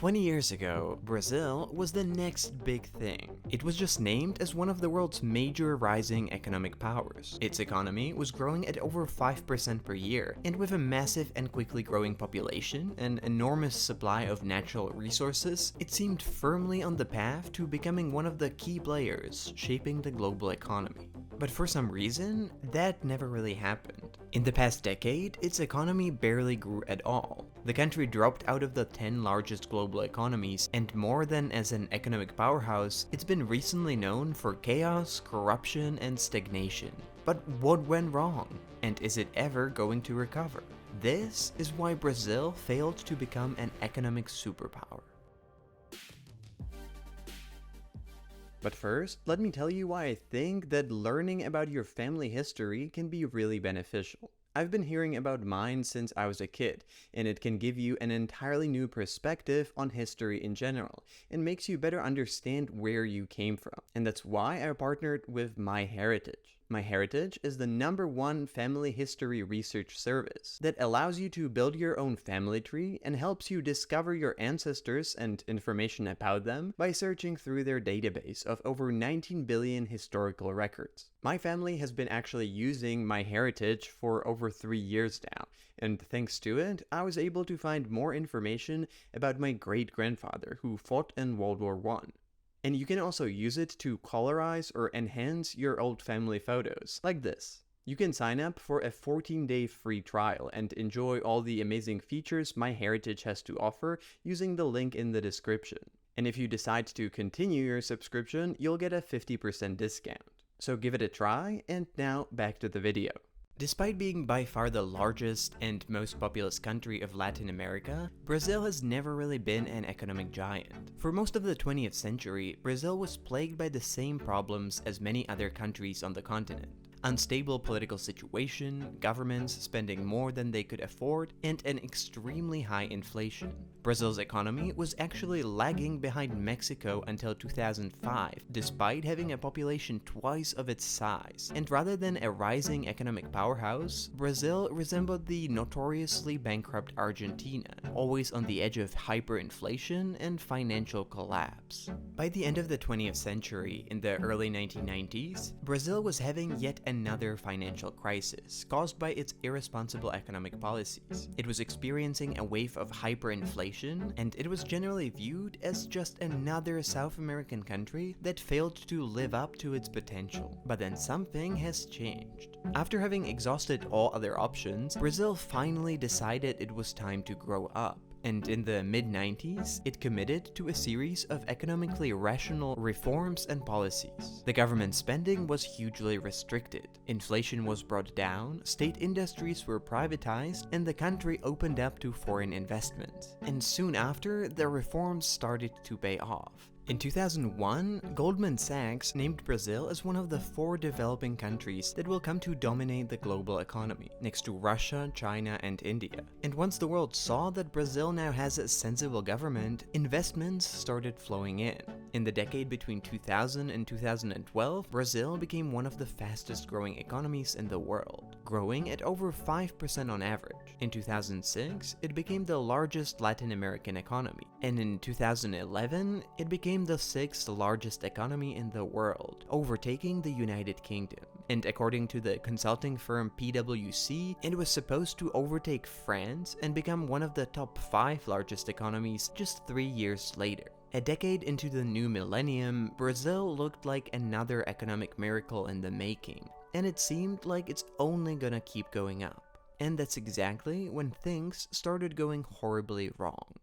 20 years ago, Brazil was the next big thing. It was just named as one of the world's major rising economic powers. Its economy was growing at over 5% per year, and with a massive and quickly growing population, an enormous supply of natural resources, it seemed firmly on the path to becoming one of the key players shaping the global economy. But for some reason, that never really happened. In the past decade, its economy barely grew at all. The country dropped out of the 10 largest global economies, and more than as an economic powerhouse, it's been recently known for chaos, corruption, and stagnation. But what went wrong? And is it ever going to recover? This is why Brazil failed to become an economic superpower. But first, let me tell you why I think that learning about your family history can be really beneficial. I've been hearing about mine since I was a kid, and it can give you an entirely new perspective on history in general, and makes you better understand where you came from. And that's why I partnered with MyHeritage. MyHeritage is the #1 family history research service that allows you to build your own family tree and helps you discover your ancestors and information about them by searching through their database of over 19 billion historical records. My family has been actually using MyHeritage for over 3 years now, and thanks to it, I was able to find more information about my great-grandfather who fought in World War I. And you can also use it to colorize or enhance your old family photos, like this. You can sign up for a 14-day free trial and enjoy all the amazing features MyHeritage has to offer using the link in the description. And if you decide to continue your subscription, you'll get a 50% discount. So give it a try, and now back to the video. Despite being by far the largest and most populous country of Latin America, Brazil has never really been an economic giant. For most of the 20th century, Brazil was plagued by the same problems as many other countries on the continent. Unstable political situation, governments spending more than they could afford, and an extremely high inflation. Brazil's economy was actually lagging behind Mexico until 2005, despite having a population twice of its size. And rather than a rising economic powerhouse, Brazil resembled the notoriously bankrupt Argentina, always on the edge of hyperinflation and financial collapse. By the end of the 20th century, in the early 1990s, Brazil was having yet another financial crisis caused by its irresponsible economic policies. It was experiencing a wave of hyperinflation, and it was generally viewed as just another South American country that failed to live up to its potential. But then something has changed. After having exhausted all other options, Brazil finally decided it was time to grow up. And in the mid-90s, it committed to a series of economically rational reforms and policies. The government spending was hugely restricted, inflation was brought down, state industries were privatized, and the country opened up to foreign investment. And soon after, the reforms started to pay off. In 2001, Goldman Sachs named Brazil as one of the 4 developing countries that will come to dominate the global economy, next to Russia, China, and India. And once the world saw that Brazil now has a sensible government, investments started flowing in. In the decade between 2000 and 2012, Brazil became one of the fastest growing economies in the world, growing at over 5% on average. In 2006, it became the largest Latin American economy, and in 2011, it became the 6th largest economy in the world, overtaking the United Kingdom. And according to the consulting firm PwC, it was supposed to overtake France and become one of the top 5 largest economies just 3 years later. A decade into the new millennium, Brazil looked like another economic miracle in the making, and it seemed like it's only gonna keep going up. And that's exactly when things started going horribly wrong.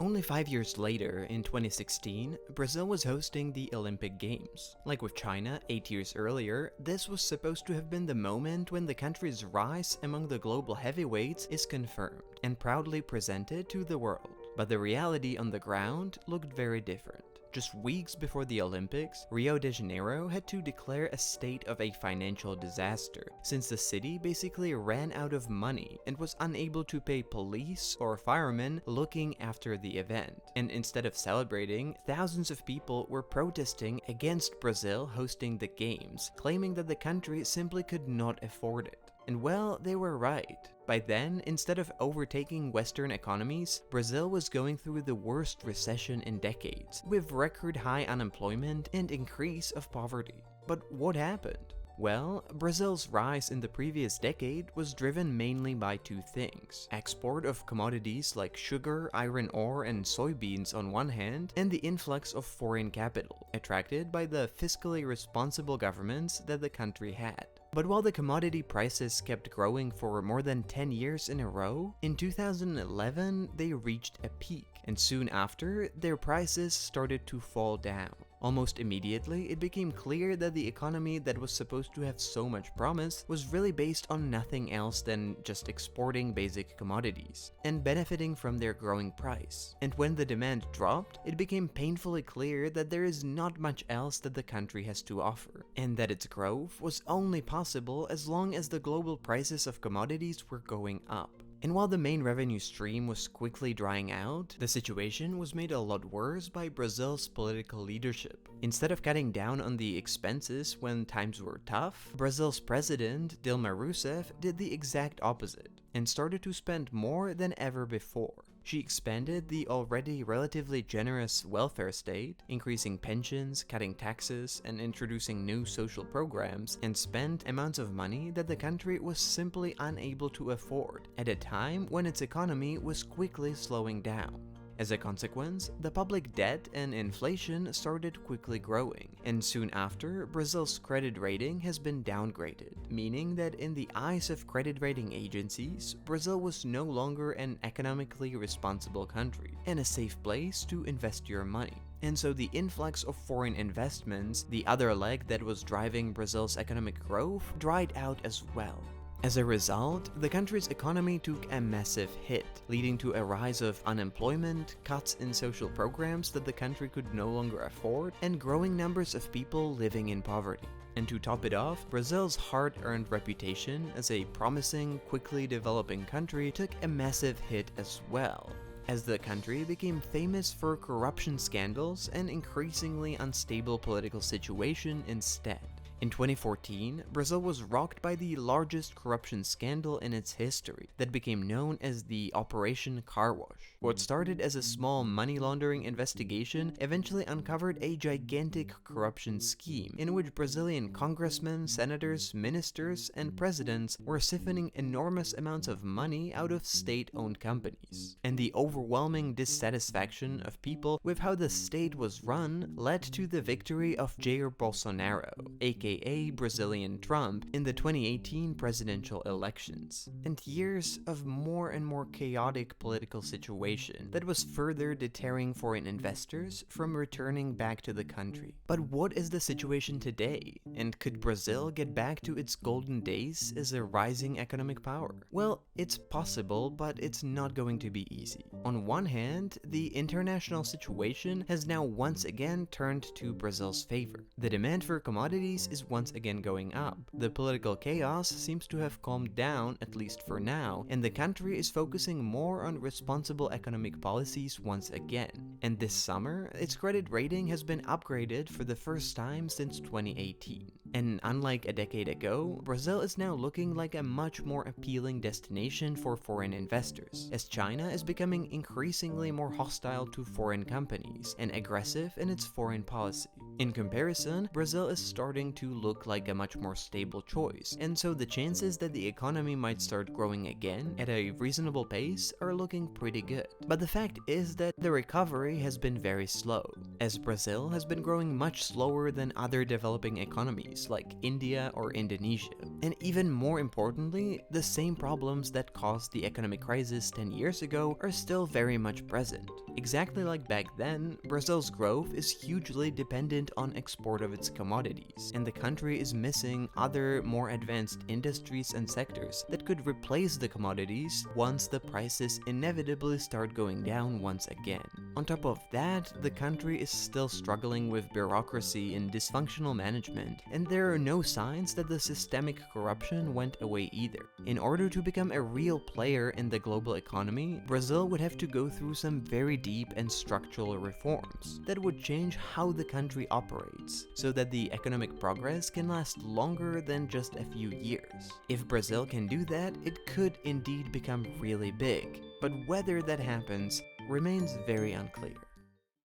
Only 5 years later, in 2016, Brazil was hosting the Olympic Games. Like with China 8 years earlier, this was supposed to have been the moment when the country's rise among the global heavyweights is confirmed and proudly presented to the world. But the reality on the ground looked very different. Just weeks before the Olympics, Rio de Janeiro had to declare a state of a financial disaster, since the city basically ran out of money and was unable to pay police or firemen looking after the event. And instead of celebrating, thousands of people were protesting against Brazil hosting the games, claiming that the country simply could not afford it. And well, they were right. By then, instead of overtaking Western economies, Brazil was going through the worst recession in decades, with record high unemployment and increase of poverty. But what happened? Well, Brazil's rise in the previous decade was driven mainly by two things: export of commodities like sugar, iron ore, and soybeans on one hand, and the influx of foreign capital, attracted by the fiscally responsible governments that the country had. But while the commodity prices kept growing for more than 10 years in a row, in 2011 they reached a peak, and soon after, their prices started to fall down. Almost immediately, it became clear that the economy that was supposed to have so much promise was really based on nothing else than just exporting basic commodities and benefiting from their growing price. And when the demand dropped, it became painfully clear that there is not much else that the country has to offer, and that its growth was only possible as long as the global prices of commodities were going up. And while the main revenue stream was quickly drying out, the situation was made a lot worse by Brazil's political leadership. Instead of cutting down on the expenses when times were tough, Brazil's president, Dilma Rousseff, did the exact opposite and started to spend more than ever before. She expanded the already relatively generous welfare state, increasing pensions, cutting taxes, and introducing new social programs, and spent amounts of money that the country was simply unable to afford at a time when its economy was quickly slowing down. As a consequence, the public debt and inflation started quickly growing, and soon after, Brazil's credit rating has been downgraded, meaning that in the eyes of credit rating agencies, Brazil was no longer an economically responsible country and a safe place to invest your money. And so the influx of foreign investments, the other leg that was driving Brazil's economic growth, dried out as well. As a result, the country's economy took a massive hit, leading to a rise of unemployment, cuts in social programs that the country could no longer afford, and growing numbers of people living in poverty. And to top it off, Brazil's hard-earned reputation as a promising, quickly developing country took a massive hit as well, as the country became famous for corruption scandals and increasingly unstable political situation instead. In 2014, Brazil was rocked by the largest corruption scandal in its history that became known as the Operation Car Wash. What started as a small money laundering investigation eventually uncovered a gigantic corruption scheme in which Brazilian congressmen, senators, ministers, and presidents were siphoning enormous amounts of money out of state-owned companies. And the overwhelming dissatisfaction of people with how the state was run led to the victory of Jair Bolsonaro, aka Brazilian Trump, in the 2018 presidential elections, and years of more and more chaotic political situation that was further deterring foreign investors from returning back to the country. But what is the situation today, and could Brazil get back to its golden days as a rising economic power? Well, it's possible, but it's not going to be easy. On one hand, the international situation has now once again turned to Brazil's favor. The demand for commodities is once again going up. The political chaos seems to have calmed down, at least for now, and the country is focusing more on responsible economic policies once again. And this summer, its credit rating has been upgraded for the first time since 2018. And unlike a decade ago, Brazil is now looking like a much more appealing destination for foreign investors, as China is becoming increasingly more hostile to foreign companies and aggressive in its foreign policy. In comparison, Brazil is starting to look like a much more stable choice, and so the chances that the economy might start growing again at a reasonable pace are looking pretty good. But the fact is that the recovery has been very slow, as Brazil has been growing much slower than other developing economies like India or Indonesia. And even more importantly, the same problems that caused the economic crisis 10 years ago are still very much present. Exactly like back then, Brazil's growth is hugely dependent on export of its commodities, and the country is missing other more advanced industries and sectors that could replace the commodities once the prices inevitably start going down once again. On top of that, the country is still struggling with bureaucracy and dysfunctional management, and there are no signs that the systemic corruption went away either. In order to become a real player in the global economy, Brazil would have to go through some very deep and structural reforms that would change how the country operates, so that the economic progress can last longer than just a few years. If Brazil can do that, it could indeed become really big, but whether that happens remains very unclear.